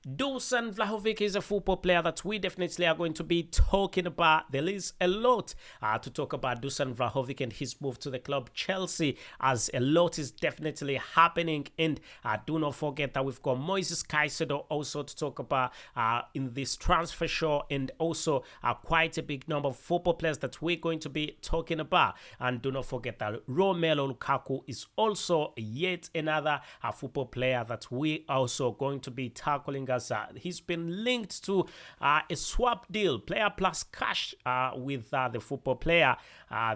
Dusan Vlahovic is a football player that we definitely are going to be talking about. There is a lot to talk about Dusan Vlahovic and his move to the club Chelsea, as a lot is definitely happening. And do not forget that we've got CAICEDO also to talk about in this transfer show, and also quite a big number of football players that we're going to be talking about. And do not forget that Romelu Lukaku is also yet another football player that we also going to be tackling, as he's been linked to a swap deal, player plus cash, with the football player,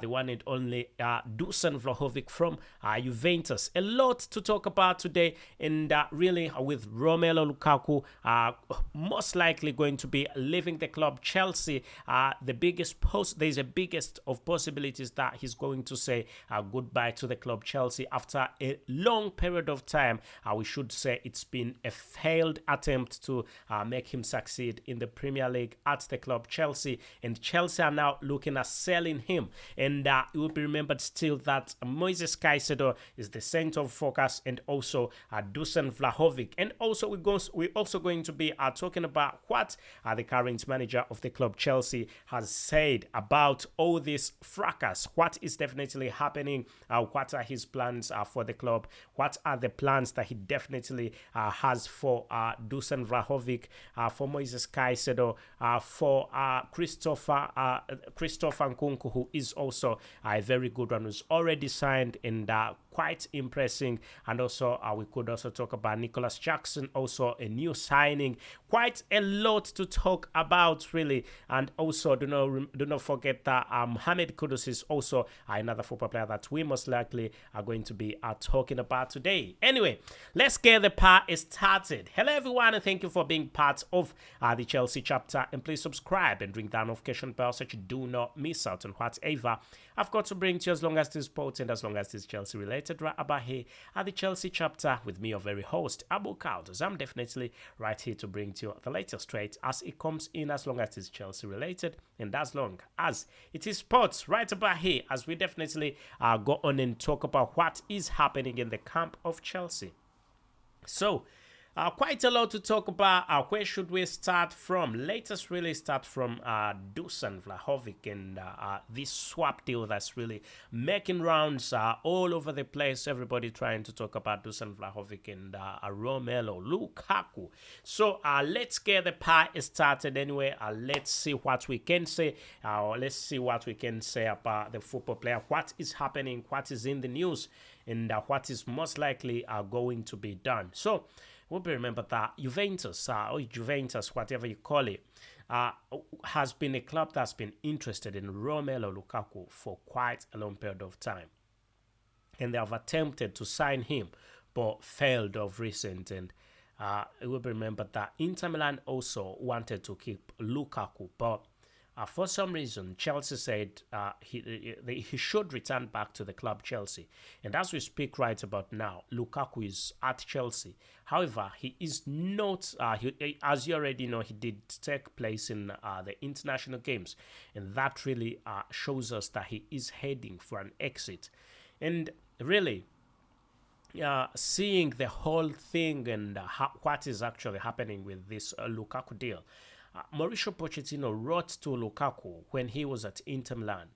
the one and only Dusan Vlahovic from Juventus. A lot to talk about today, and really with Romelu Lukaku most likely going to be leaving the club Chelsea. There's a biggest of possibilities that he's going to say goodbye to the club Chelsea after a long period of time. We should say it's been a failed attempt to make him succeed in the Premier League at the club Chelsea, and Chelsea are now looking at selling him. And it will be remembered still that CAICEDO is the center of focus, and also Dusan Vlahovic. And also we're also going to be talking about what the current manager of the club Chelsea has said about all this fracas. What is definitely happening? What are his plans for the club? What are the plans that he definitely has for Dusan Vlahovic, for CAICEDO, for Christopher Nkunku, who is also a very good one, who's already signed and quite impressing. And also we could also talk about Nicholas Jackson, also a new signing. Quite a lot to talk about, really. And also do not forget that Mohamed Kudus is also another football player that we most likely are going to be talking about today. Anyway, let's get the party started. Hello everyone, and thank you for being part of the Chelsea chapter, and please subscribe and ring that notification bell so you do not miss out on whatever I've got to bring to you, as long as this sports and as long as this Chelsea related, right about here at the Chelsea chapter with me, your very host, Abu Kaldos. I'm definitely right here to bring to you the latest straight as it comes in, as long as it's Chelsea related and as long as it is sports, right about here, as we definitely go on and talk about what is happening in the camp of Chelsea. So, quite a lot to talk about. Where should we start from? Let us really start from Dusan Vlahovic and this swap deal that's really making rounds all over the place. Everybody trying to talk about Dusan Vlahovic and Romelu Lukaku. So let's get the party started anyway. Let's see what we can say. Let's see what we can say about the football player. What is happening? What is in the news? And what is most likely going to be done. So, we'll remember that Juventus, or Juventus, whatever you call it, has been a club that's been interested in Romelu Lukaku for quite a long period of time. And they have attempted to sign him, but failed of recent. And it will be remembered that Inter Milan also wanted to keep Lukaku, but for some reason, Chelsea said he should return back to the club Chelsea. And as we speak right about now, Lukaku is at Chelsea. However, he is not, as you already know, he did take place in the international games. And that really shows us that he is heading for an exit. And really, seeing the whole thing and what is actually happening with this Lukaku deal, Mauricio Pochettino wrote to Lukaku when he was at Inter Milan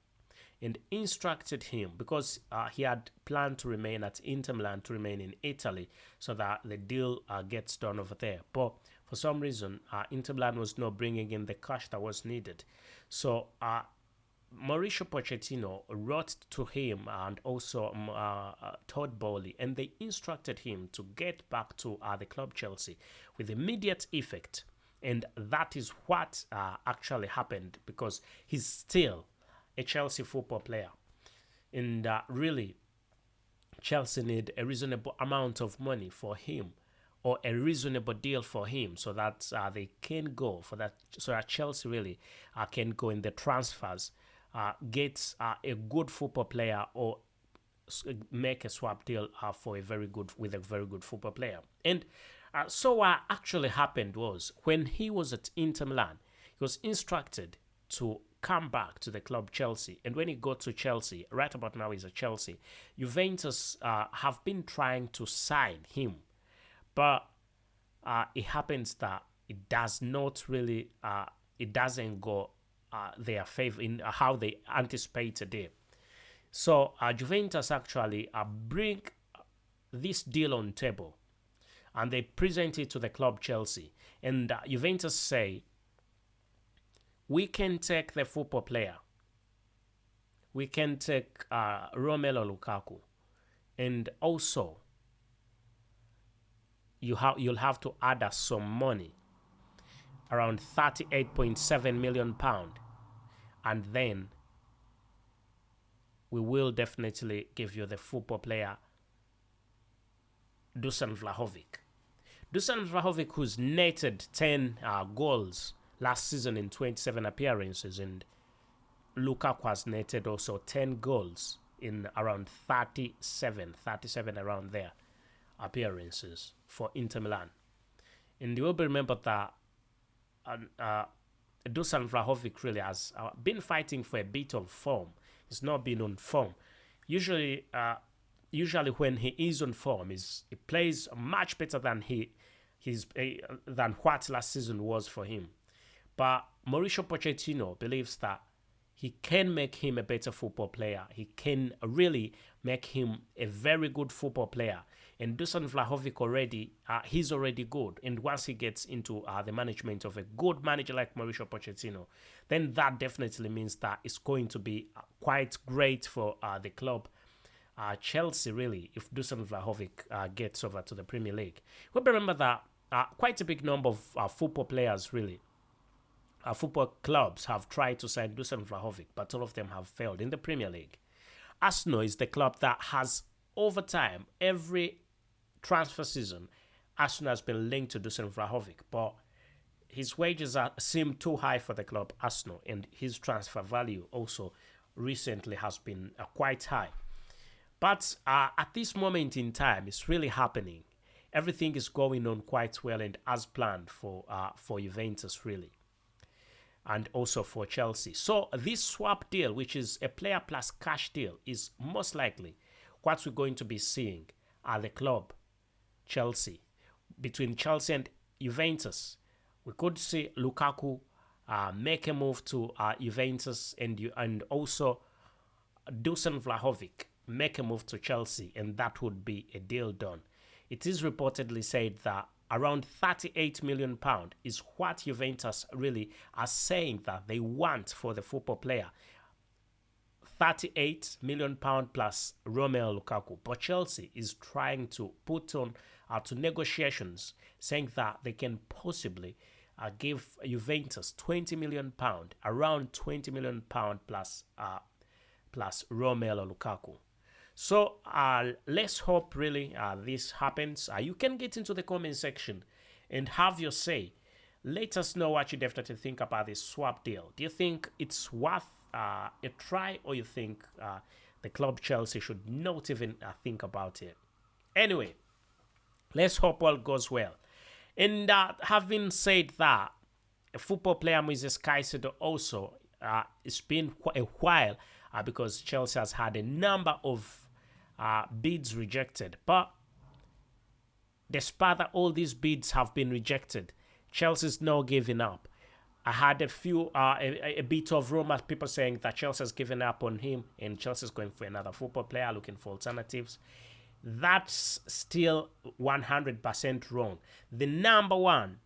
and instructed him, because he had planned to remain at Inter Milan, to remain in Italy, so that the deal gets done over there. But for some reason, Inter Milan was not bringing in the cash that was needed. So Mauricio Pochettino wrote to him and also Todd Bowley, and they instructed him to get back to the club Chelsea with immediate effect. And that is what actually happened, because he's still a Chelsea football player. And really, Chelsea need a reasonable amount of money for him, or a reasonable deal for him, so that they can go for that, so that Chelsea really can go in the transfers, get a good football player, or make a swap deal for a very good football player. And so what actually happened was, when he was at Inter Milan, he was instructed to come back to the club Chelsea. And when he got to Chelsea, right about now he's at Chelsea, Juventus have been trying to sign him. But it happens that it does not really, it doesn't go their favor in how they anticipated it. So Juventus actually bring this deal on table, and they present it to the club Chelsea. And Juventus say, we can take the football player. We can take Romelu Lukaku. And also, you'll have to add us some money, around £38.7 million. And then we will definitely give you the football player Dusan Vlahovic. Dusan Vlahovic, who's netted 10 goals last season in 27 appearances, and Lukaku has netted also 10 goals in around 37 around there appearances for Inter Milan. And you will remember that Dusan Vlahovic really has been fighting for a bit of form. He's not been on form. Usually when he is on form, he plays much better than than what last season was for him. But Mauricio Pochettino believes that he can make him a better football player. He can really make him a very good football player. And Dusan Vlahovic he's already good. And once he gets into the management of a good manager like Mauricio Pochettino, then that definitely means that it's going to be quite great for the club Chelsea, really, if Dusan Vlahovic gets over to the Premier League. We'll remember that quite a big number of football players, really, football clubs have tried to sign Dusan Vlahovic, but all of them have failed in the Premier League. Arsenal is the club that has, over time, every transfer season, Arsenal has been linked to Dusan Vlahovic, but his wages seem too high for the club Arsenal, and his transfer value also recently has been quite high. But at this moment in time, it's really happening. Everything is going on quite well and as planned for Juventus, really, and also for Chelsea. So this swap deal, which is a player plus cash deal, is most likely what we're going to be seeing at the club Chelsea. Between Chelsea and Juventus, we could see Lukaku make a move to Juventus, and also Dusan Vlahovic make a move to Chelsea, and that would be a deal done. It is reportedly said that around £38 million is what Juventus really are saying that they want for the football player. £38 million plus Romelu Lukaku. But Chelsea is trying to put on to negotiations, saying that they can possibly give Juventus £20 million, around £20 million plus Romelu Lukaku. So let's hope really this happens. You can get into the comment section and have your say. Let us know what you definitely think about this swap deal. Do you think it's worth a try, or you think the club Chelsea should not even think about it? Anyway, let's hope all goes well. And having said that, a football player Moises CAICEDO also, it's been a while because Chelsea has had a number of bids rejected. But despite that all these bids have been rejected, Chelsea's not giving up. I had a bit of rumors, people saying that Chelsea's given up on him and Chelsea's going for another football player, looking for alternatives. That's still 100% wrong. The number one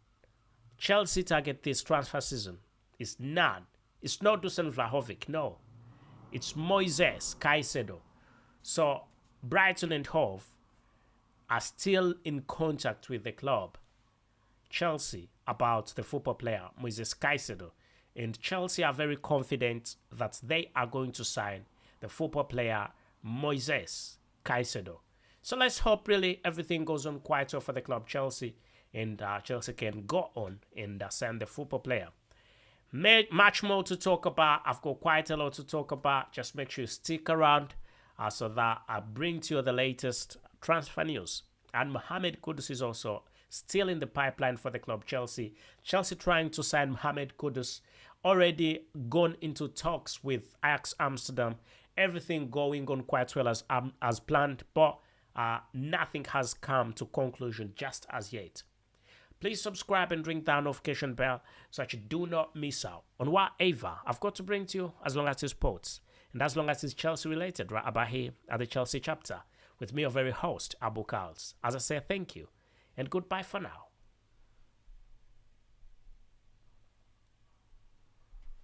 Chelsea target this transfer season is none. It's not Dusan Vlahovic, no. It's Moises CAICEDO. So Brighton and Hove are still in contact with the club Chelsea about the football player Moises CAICEDO, and Chelsea are very confident that they are going to sign the football player Moises CAICEDO. So let's hope really everything goes on quite well for the club Chelsea, and Chelsea can go on and sign the football player. Much more to talk about. I've got quite a lot to talk about. Just make sure you stick around so that I bring to you the latest transfer news. And Mohamed Kudus is also still in the pipeline for the club Chelsea. Chelsea trying to sign Mohamed Kudus, already gone into talks with Ajax Amsterdam. Everything going on quite well as planned, but nothing has come to conclusion just as yet. Please subscribe and ring that notification bell so that you do not miss out on whatever I've got to bring to you, as long as it's sports and as long as it's Chelsea related, right about here at the Chelsea chapter with me, your very host, Abu KALS. As I say, thank you and goodbye for now.